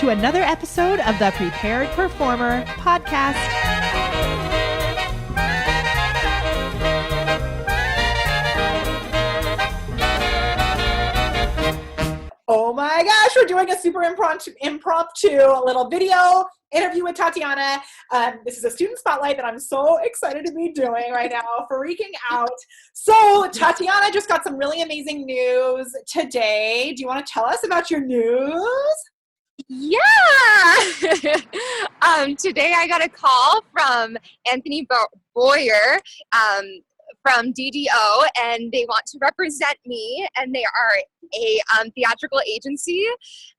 to another episode of the Prepared Performer podcast. Oh my gosh, we're doing a super impromptu little video interview with Tatiana. This is a student spotlight that I'm so excited to be doing right now, freaking out. So Tatiana just got some really amazing news today. Do you want to tell us about your news? Yeah. Today I got a call from Anthony Boyer from DDO, and they want to represent me, and they are a theatrical agency,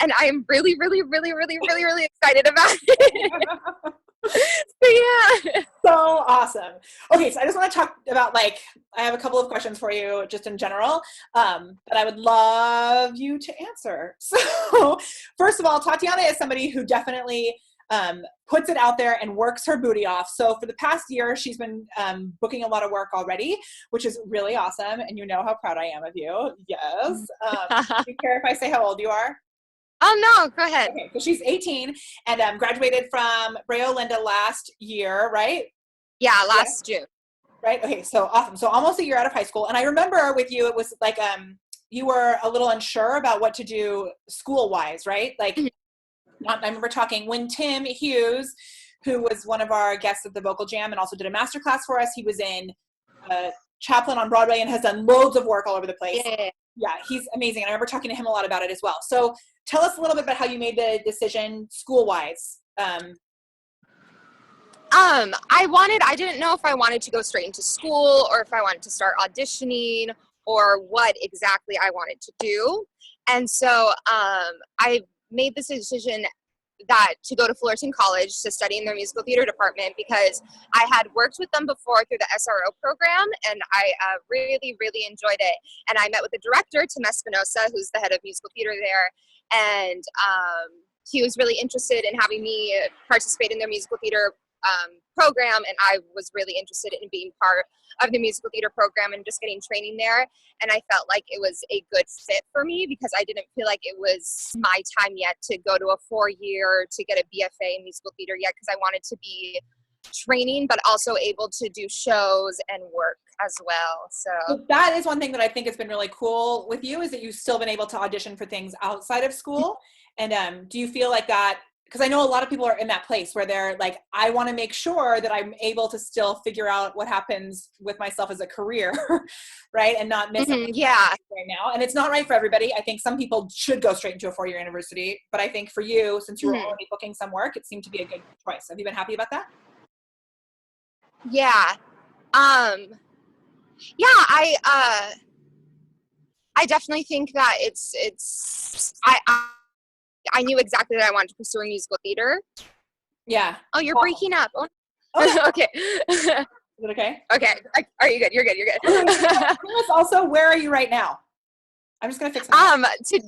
and I am really excited about it. So yeah. So awesome. Okay, so I just want to talk about, I have a couple of questions for you just in general that I would love you to answer. So first of all, Tatiana is somebody who definitely puts it out there and works her booty off. So for the past year, she's been booking a lot of work already, which is really awesome. And you know how proud I am of you. Yes. Do you care if I say how old you are? Oh, no, go ahead. Okay, so she's 18 and graduated from Brea Linda last year, right? Yeah, last June. Right? Okay, so awesome. So almost a year out of high school. And I remember with you, it was like you were a little unsure about what to do school-wise, right? I remember talking when Tim Hughes, who was one of our guests at the Vocal Jam and also did a masterclass for us, he was in Chaplin on Broadway and has done loads of work all over the place. Yeah, he's amazing. And I remember talking to him a lot about it as well. So tell us a little bit about how you made the decision school-wise. I didn't know if I wanted to go straight into school or if I wanted to start auditioning or what exactly I wanted to do. And so I made this decision that to go to Fullerton College to study in their musical theater department because I had worked with them before through the SRO program, and I really enjoyed it. And I met with the director, Tim Espinosa, who's the head of musical theater there, and he was really interested in having me participate in their musical theater program, and I was really interested in being part of the musical theater program and just getting training there. And I felt like it was a good fit for me because I didn't feel like it was my time yet to go to a 4-year to get a BFA in musical theater yet, because I wanted to be training but also able to do shows and work as well. So that is one thing that I think has been really cool with you, is that you've still been able to audition for things outside of school. And do you feel like that? Because I know a lot of people are in that place where they're like, I want to make sure that I'm able to still figure out what happens with myself as a career, right? And not miss right now. And it's not right for everybody. I think some people should go straight into a 4-year university. But I think for you, since you were already booking some work, it seemed to be a good choice. Have you been happy about that? Yeah. I definitely think that I knew exactly that I wanted to pursue musical theater. Yeah. Oh, you're breaking up. Oh. Okay. Is it okay? Okay. Are you good? You're good. Also, where are you right now? I'm just gonna fix something.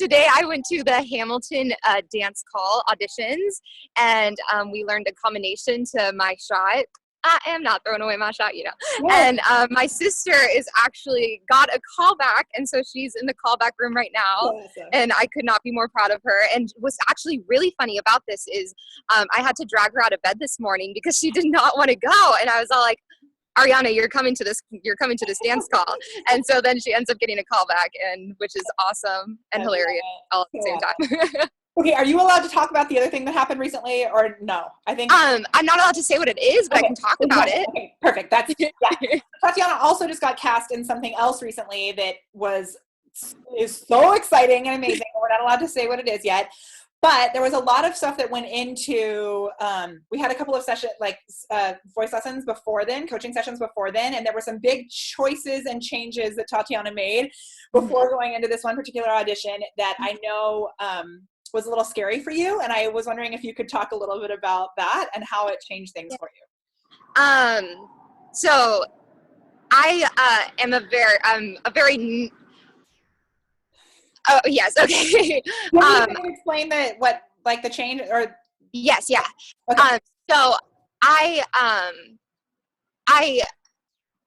Today I went to the Hamilton dance call auditions, and we learned a combination to my shot. I am not throwing away my shot, Yeah. And my sister is actually got a callback, and so she's in the callback room right now. Awesome. And I could not be more proud of her. And what's actually really funny about this is I had to drag her out of bed this morning because she did not want to go, and I was all like, Ariana, you're coming to this dance call. And so then she ends up getting a callback, and which is awesome and hilarious all at the same time. Okay, are you allowed to talk about the other thing that happened recently, or no? I think I'm not allowed to say what it is, but I can talk about it. Okay, perfect. That's Tatiana also just got cast in something else recently that is so exciting and amazing. We're not allowed to say what it is yet, but there was a lot of stuff that went into. We had a couple of sessions, voice lessons before then, coaching sessions before then, and there were some big choices and changes that Tatiana made before going into this one particular audition that I know was a little scary for you, and I was wondering if you could talk a little bit about that and how it changed things for you. So I am a very oh yes, okay. Can you explain the change or? Yes, yeah. Okay. So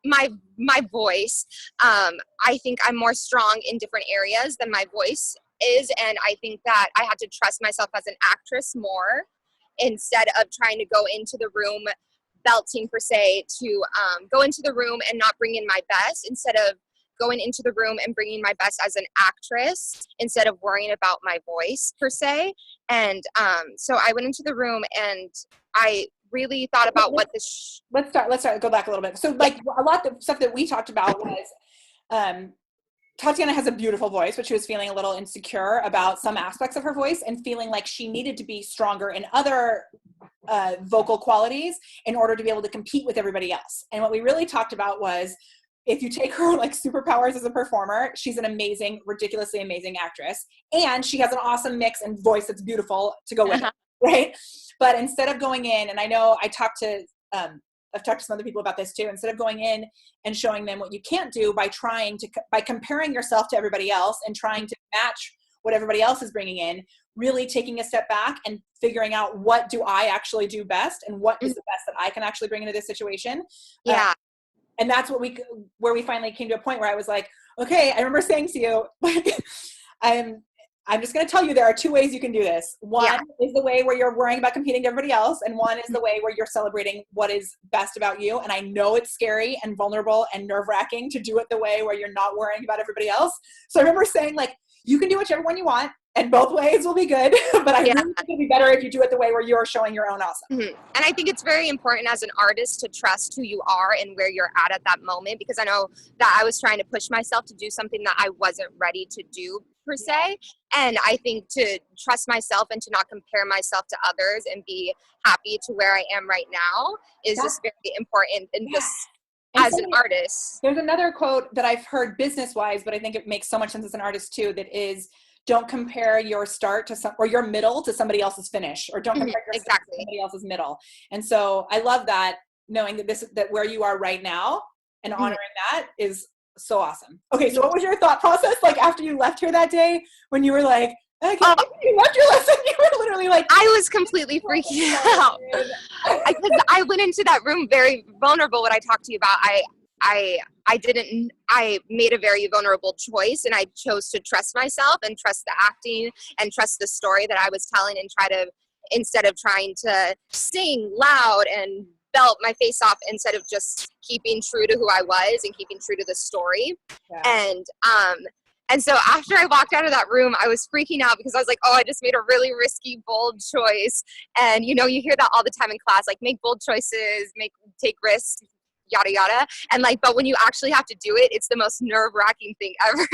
my voice, I think I'm more strong in different areas than my voice is. And I think that I had to trust myself as an actress more instead of trying to go into the room belting per se, to go into the room and not bring in my best, instead of going into the room and bringing my best as an actress instead of worrying about my voice per se. And so I went into the room and I really thought about what this. Let's go back a little bit. So like a lot of stuff that we talked about was Tatiana has a beautiful voice, but she was feeling a little insecure about some aspects of her voice and feeling like she needed to be stronger in other vocal qualities in order to be able to compete with everybody else. And what we really talked about was, if you take her like superpowers as a performer, she's an amazing, ridiculously amazing actress. And she has an awesome mix and voice that's beautiful to go with it, right? But instead of going in, and I know I've talked to some other people about this too, instead of going in and showing them what you can't do by comparing yourself to everybody else and trying to match what everybody else is bringing in, really taking a step back and figuring out, what do I actually do best and what is the best that I can actually bring into this situation. Yeah. And that's where we finally came to a point where I was like, okay, I remember saying to you, like, I'm just going to tell you, there are two ways you can do this. One is the way where you're worrying about competing to everybody else. And one is the way where you're celebrating what is best about you. And I know it's scary and vulnerable and nerve-wracking to do it the way where you're not worrying about everybody else. So I remember saying, like, you can do whichever one you want, and both ways will be good. But I really think it'll be better if you do it the way where you're showing your own awesome. Mm-hmm. And I think it's very important as an artist to trust who you are and where you're at that moment, because I know that I was trying to push myself to do something that I wasn't ready to do per se. And I think to trust myself and to not compare myself to others and be happy to where I am right now is just very important in this as an artist. There's another quote that I've heard business-wise, but I think it makes so much sense as an artist too, that is, don't compare your start to or your middle to somebody else's finish, or don't compare your start to somebody else's middle. And so I love that, knowing that where you are right now and honoring that is so awesome. Okay, so what was your thought process like after you left here that day, when you were like, okay, you left your lesson, you were literally like, I was completely freaking out because I went into that room very vulnerable. What I talked to you about, I made a very vulnerable choice, and I chose to trust myself and trust the acting and trust the story that I was telling, and instead of trying to sing loud and belt my face off, instead of just keeping true to who I was and keeping true to the story. And so after I walked out of that room, I was freaking out because I was like, oh, I just made a really risky, bold choice. And, you hear that all the time in class, like, make bold choices, take risks, yada, yada. And but when you actually have to do it, it's the most nerve-wracking thing ever.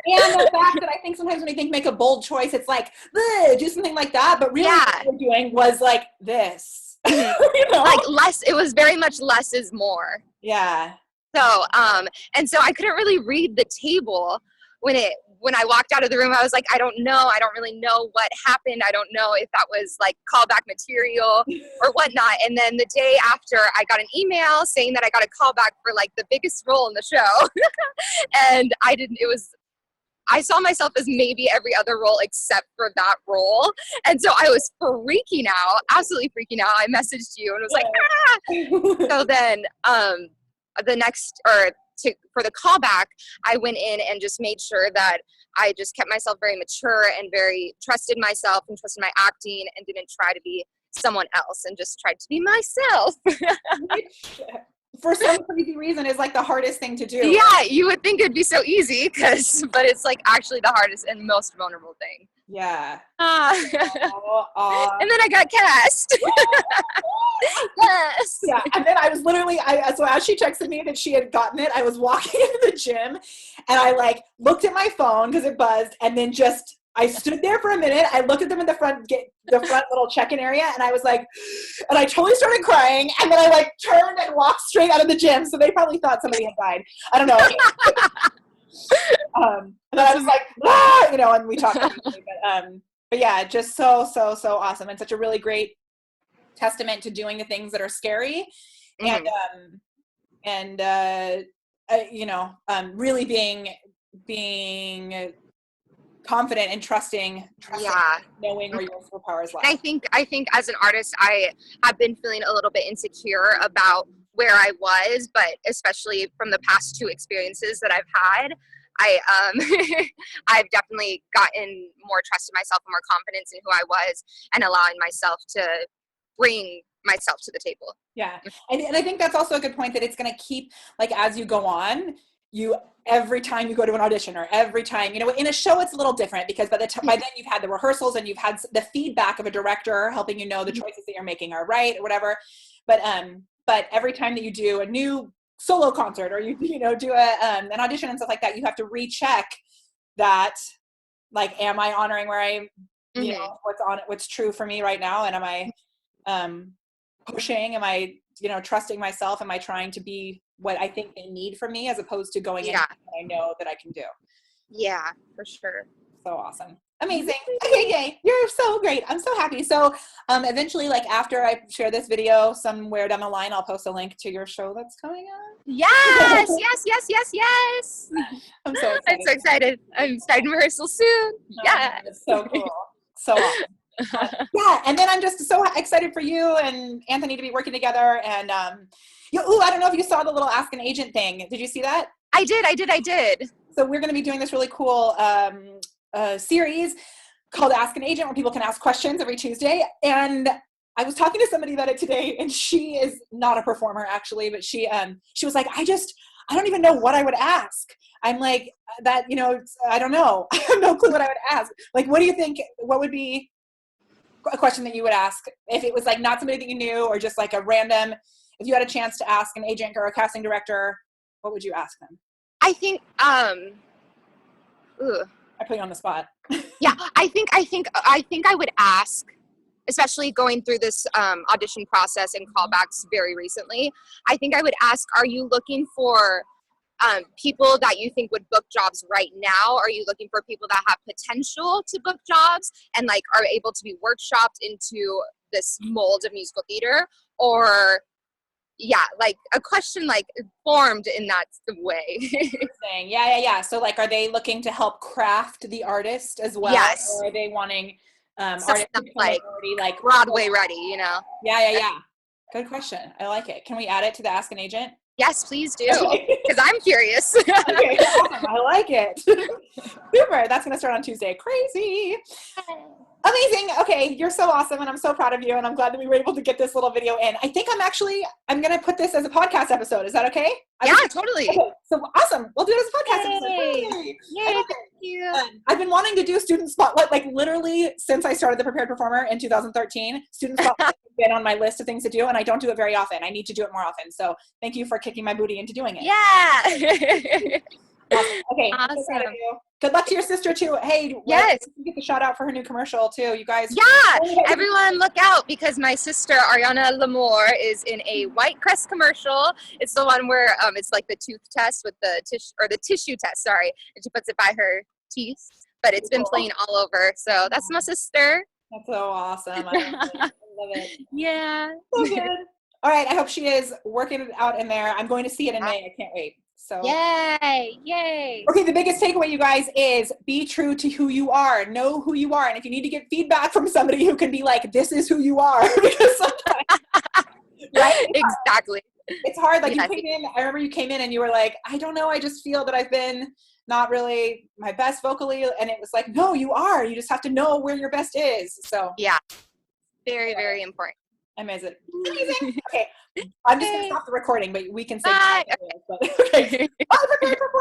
And the fact that I think sometimes when you think make a bold choice, it's like, do something like that. But really what we're doing was like this. Like less, it was very much less is more. Yeah. So, and so I couldn't really read the table when I walked out of the room. I was like, I don't know. I don't really know what happened. I don't know if that was like callback material or whatnot. And then the day after, I got an email saying that I got a callback for like the biggest role in the show. And I saw myself as maybe every other role except for that role. And so I was freaking out, absolutely freaking out. I messaged you and was like, ah! So then for the callback, I went in and just made sure that I just kept myself very mature and very trusted myself and trusted my acting, and didn't try to be someone else, and just tried to be myself. Which, for some crazy reason, is like the hardest thing to do. Yeah, you would think it'd be so easy, but it's like actually the hardest and most vulnerable thing. Yeah. And then I got cast. Yes. Yeah. And then I was literally, so as she texted me that she had gotten it, I was walking into the gym and I like looked at my phone because it buzzed, and then I stood there for a minute. I looked at them in the front little check-in area, and I was like, and I totally started crying, and then I like turned and walked straight out of the gym. So they probably thought somebody had died. I don't know. And then I was like, and we talked about it, but yeah, just so awesome, and such a really great testament to doing the things that are scary, and really being confident and trusting, knowing where your superpowers lie. And I think as an artist, I have been feeling a little bit insecure about where I was, but especially from the past two experiences that I've had, I've definitely gotten more trust in myself and more confidence in who I was and allowing myself to bring myself to the table. Yeah. And I think that's also a good point, that it's going to keep, like, as you go on, every time you go to an audition, or every time, in a show, it's a little different, because by then you've had the rehearsals and you've had the feedback of a director helping the choices that you're making are right or whatever. But every time that you do a new solo concert, or you do an audition and stuff like that, you have to recheck that, like, am I honoring where I'm, what's true for me right now? And am I pushing? Am I, trusting myself? Am I trying to be what I think they need from me, as opposed to going in what I know that I can do? Yeah, for sure. So awesome. Amazing. Okay, yay. You're so great. I'm so happy. So eventually, like, after I share this video somewhere down the line, I'll post a link to your show that's coming up. Yes. I'm so excited. I'm so excited. I'm starting rehearsal soon. Yeah. It's so cool. So awesome. Yeah, and then I'm just so excited for you and Anthony to be working together. And I don't know if you saw the little Ask an Agent thing. Did you see that? I did. So we're going to be doing this really cool series called Ask an Agent, where people can ask questions every Tuesday. And I was talking to somebody about it today, and she is not a performer, actually, but she was like, I don't even know what I would ask. I'm like, that, I don't know. I have no clue what I would ask. Like, what do you think? What would be a question that you would ask if it was, like, not somebody that you knew, or just like a random, if you had a chance to ask an agent or a casting director, what would you ask them? I think, I put you on the spot. Yeah, I think I would ask, especially going through this audition process and callbacks very recently, I think I would ask, are you looking for people that you think would book jobs right now? Are you looking for people that have potential to book jobs and, like, are able to be workshopped into this mold of musical theater? Or, yeah, like a question, like, formed in that way. Yeah. So, like, are they looking to help craft the artist as well? Yes. Or are they wanting artists like already, like, Broadway ready, Yeah. Good question. I like it. Can we add it to the Ask an Agent? Yes, please do, because I'm curious. Okay, awesome. I like it. Super. That's going to start on Tuesday. Crazy. Amazing. Okay, you're so awesome, and I'm so proud of you, and I'm glad that we were able to get this little video in. I think I'm going to put this as a podcast episode. Is that okay? Yeah, totally. Okay, so awesome. We'll do it as a podcast episode. Yay, thank you. I've been wanting to do Student Spotlight, like, literally since I started the Prepared Performer in 2013. Student Spotlight has been on my list of things to do, and I don't do it very often. I need to do it more often. So thank you for kicking my booty into doing it. Yeah. Awesome. Okay. Awesome. Good luck to your sister too. Hey, yes. Get the shout out for her new commercial too, you guys. Yeah, everyone look out, because my sister Ariana Lamour is in a White Crest commercial. It's the one where it's like the tooth test with the tissue test. Sorry, and she puts it by her teeth. But it's been playing all over. So that's my sister. That's so awesome. I love it. Yeah. So good. All right. I hope she is working it out in there. I'm going to see it in May. I can't wait. So yay. Okay, the biggest takeaway, you guys, is be true to who you are. Know who you are. And if you need to get feedback from somebody who can be like, this is who you are, because sometimes, right? Exactly. It's hard. Like, you came in, I remember you came in and you were like, I don't know, I just feel that I've been not really my best vocally. And it was like, no, you are. You just have to know where your best is. So yeah, very, very important. Amazing. Okay. I'm just going to stop the recording, but we can say bye. Okay. Bye, Prepared Performer.